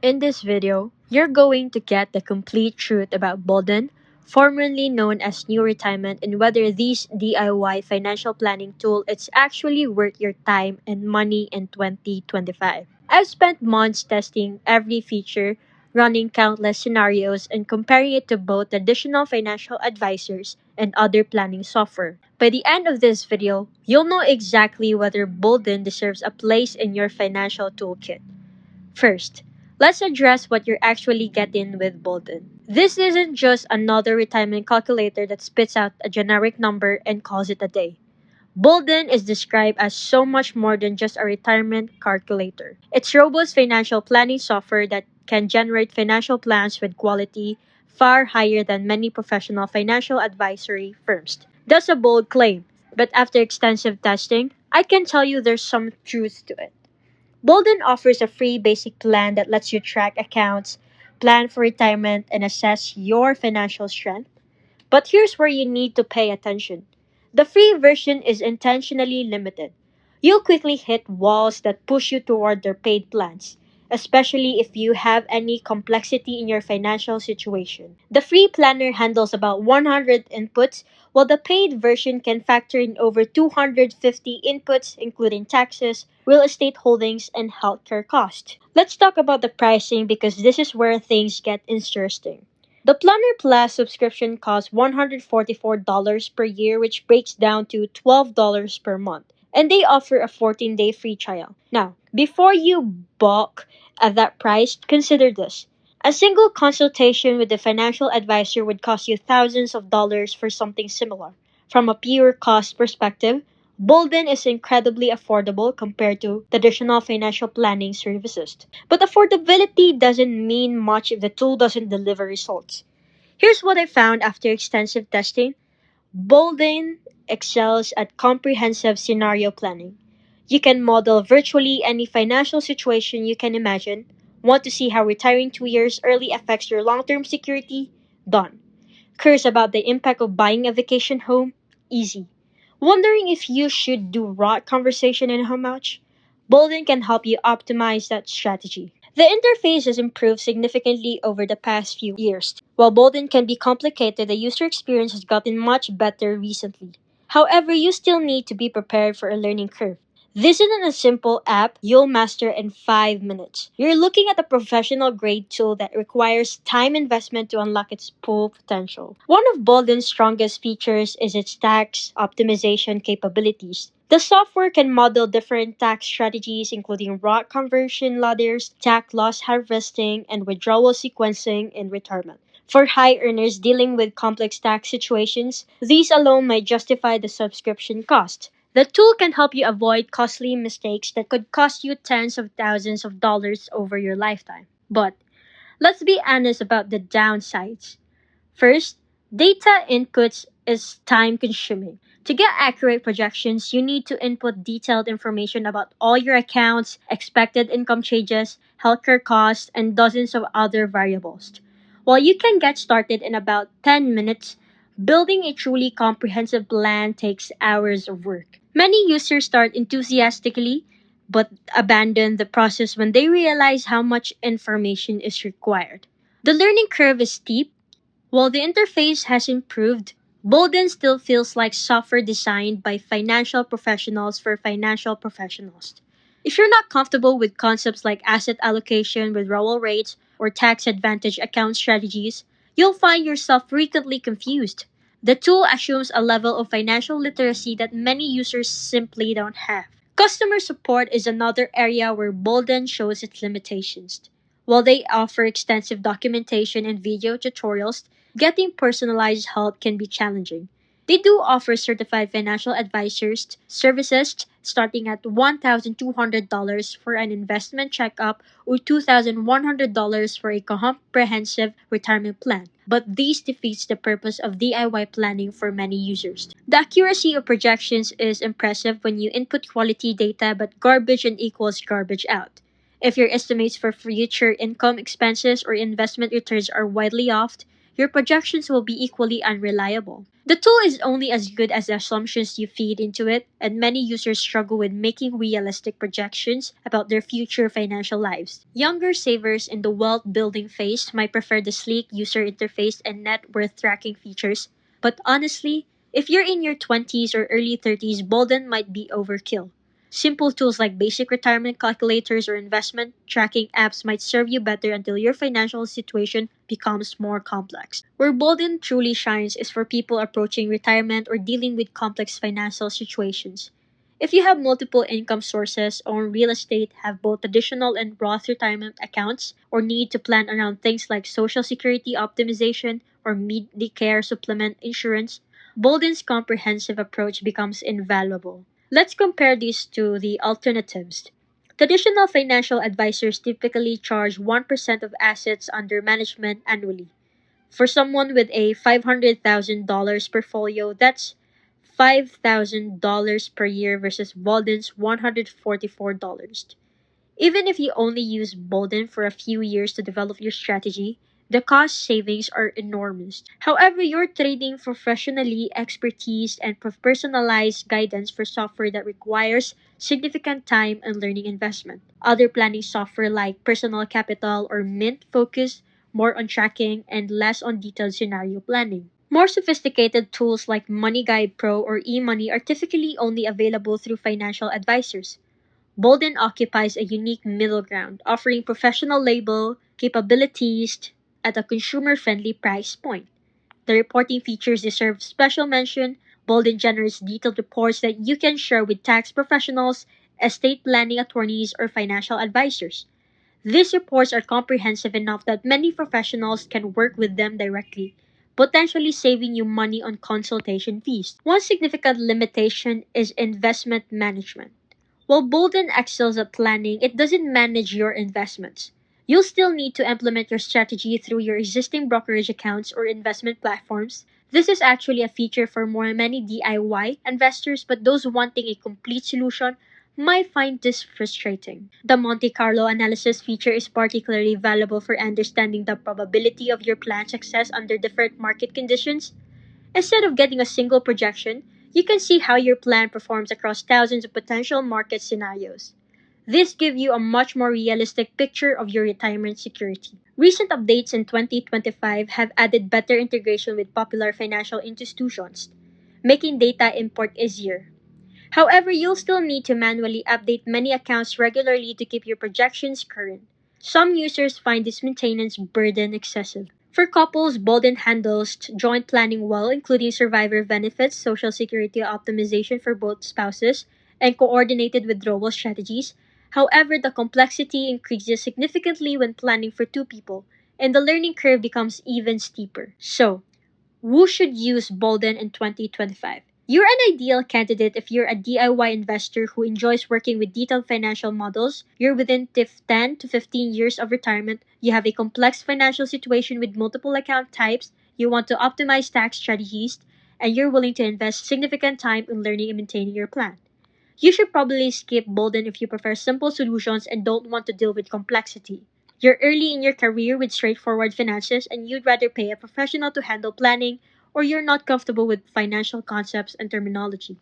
In this video, you're going to get the complete truth about Boldin, formerly known as New Retirement, and whether this DIY financial planning tool is actually worth your time and money in 2025. I've spent months testing every feature, running countless scenarios, and comparing it to both traditional financial advisors and other planning software. By the end of this video, you'll know exactly whether Boldin deserves a place in your financial toolkit. First, let's address what you're actually getting with Boldin. This isn't just another retirement calculator that spits out a generic number and calls it a day. Boldin is described as so much more than just a retirement calculator. It's robust financial planning software that can generate financial plans with quality far higher than many professional financial advisory firms. That's a bold claim, but after extensive testing, I can tell you there's some truth to it. Boldin offers a free basic plan that lets you track accounts, plan for retirement, and assess your financial strength. But here's where you need to pay attention. The free version is intentionally limited. You'll quickly hit walls that push you toward their paid plans, especially if you have any complexity in your financial situation. The free planner handles about 100 inputs, while the paid version can factor in over 250 inputs, including taxes, real estate holdings, and healthcare costs. Let's talk about the pricing because this is where things get interesting. The Planner Plus subscription costs $144 per year, which breaks down to $12 per month. And they offer a 14-day free trial. Now, before you balk at that price, consider this. A single consultation with a financial advisor would cost you thousands of dollars for something similar. From a pure cost perspective, Boldin is incredibly affordable compared to traditional financial planning services. But affordability doesn't mean much if the tool doesn't deliver results. Here's what I found after extensive testing. Boldin excels at comprehensive scenario planning. You can model virtually any financial situation you can imagine. Want to see how retiring 2 years early affects your long-term security? Done. Curious about the impact of buying a vacation home? Easy. Wondering if you should do rot conversation and how much? Boldin can help you optimize that strategy. The interface has improved significantly over the past few years. While Boldin can be complicated, the user experience has gotten much better recently. However, you still need to be prepared for a learning curve. This isn't a simple app you'll master in 5 minutes. You're looking at a professional grade tool that requires time investment to unlock its full potential. One of Boldin's strongest features is its tax optimization capabilities. The software can model different tax strategies, including Roth conversion ladders, tax loss harvesting, and withdrawal sequencing in retirement. For high earners dealing with complex tax situations, these alone might justify the subscription cost. The tool can help you avoid costly mistakes that could cost you tens of thousands of dollars over your lifetime. But let's be honest about the downsides. First, data inputs is time consuming. To get accurate projections, you need to input detailed information about all your accounts, expected income changes, healthcare costs, and dozens of other variables. While you can get started in about 10 minutes, building a truly comprehensive plan takes hours of work. Many users start enthusiastically but abandon the process when they realize how much information is required. The learning curve is steep. While the interface has improved, Boldin still feels like software designed by financial professionals for financial professionals. If you're not comfortable with concepts like asset allocation, withdrawal rates, or tax advantage account strategies, you'll find yourself frequently confused. The tool assumes a level of financial literacy that many users simply don't have. Customer support is another area where Boldin shows its limitations. While they offer extensive documentation and video tutorials, getting personalized help can be challenging. They do offer certified financial advisors services starting at $1,200 for an investment checkup or $2,100 for a comprehensive retirement plan. But this defeats the purpose of DIY planning for many users. The accuracy of projections is impressive when you input quality data, but garbage in equals garbage out. If your estimates for future income expenses or investment returns are widely off, your projections will be equally unreliable. The tool is only as good as the assumptions you feed into it, and many users struggle with making realistic projections about their future financial lives. Younger savers in the wealth building phase might prefer the sleek user interface and net worth tracking features, but honestly, if you're in your 20s or early 30s, Boldin might be overkill. Simple tools like basic retirement calculators or investment tracking apps might serve you better until your financial situation becomes more complex. Where Bolden truly shines is for people approaching retirement or dealing with complex financial situations. If you have multiple income sources, own real estate, have both traditional and Roth retirement accounts, or need to plan around things like Social Security optimization or Medicare supplement insurance, Bolden's comprehensive approach becomes invaluable. Let's compare these to the alternatives. Traditional financial advisors typically charge 1% of assets under management annually. For someone with a $500,000 portfolio, that's $5,000 per year versus Walden's $144. Even if you only use Bolden for a few years to develop your strategy, the cost savings are enormous. However, you're trading professionally expertise and personalized guidance for software that requires significant time and learning investment. Other planning software like Personal Capital or Mint focus more on tracking and less on detailed scenario planning. More sophisticated tools like Money Guide Pro or eMoney are typically only available through financial advisors. Bolden occupies a unique middle ground, offering professional label capabilities at a consumer-friendly price point. The reporting features deserve special mention. Bolden generates detailed reports that you can share with tax professionals, estate planning attorneys, or financial advisors. These reports are comprehensive enough that many professionals can work with them directly, potentially saving you money on consultation fees. One significant limitation is investment management. While Bolden excels at planning, it doesn't manage your investments. You'll still need to implement your strategy through your existing brokerage accounts or investment platforms. This is actually a feature for more many DIY investors, but those wanting a complete solution might find this frustrating. The Monte Carlo analysis feature is particularly valuable for understanding the probability of your plan's success under different market conditions. Instead of getting a single projection, you can see how your plan performs across thousands of potential market scenarios. This gives you a much more realistic picture of your retirement security. Recent updates in 2025 have added better integration with popular financial institutions, making data import easier. However, you'll still need to manually update many accounts regularly to keep your projections current. Some users find this maintenance burden excessive. For couples, Bolden handles joint planning well, including survivor benefits, social security optimization for both spouses, and coordinated withdrawal strategies. However, the complexity increases significantly when planning for two people, and the learning curve becomes even steeper. So, who should use Bolden in 2025? You're an ideal candidate if you're a DIY investor who enjoys working with detailed financial models, you're within 10 to 15 years of retirement, you have a complex financial situation with multiple account types, you want to optimize tax strategies, and you're willing to invest significant time in learning and maintaining your plan. You should probably skip Bolden if you prefer simple solutions and don't want to deal with complexity. You're early in your career with straightforward finances and you'd rather pay a professional to handle planning, or you're not comfortable with financial concepts and terminology.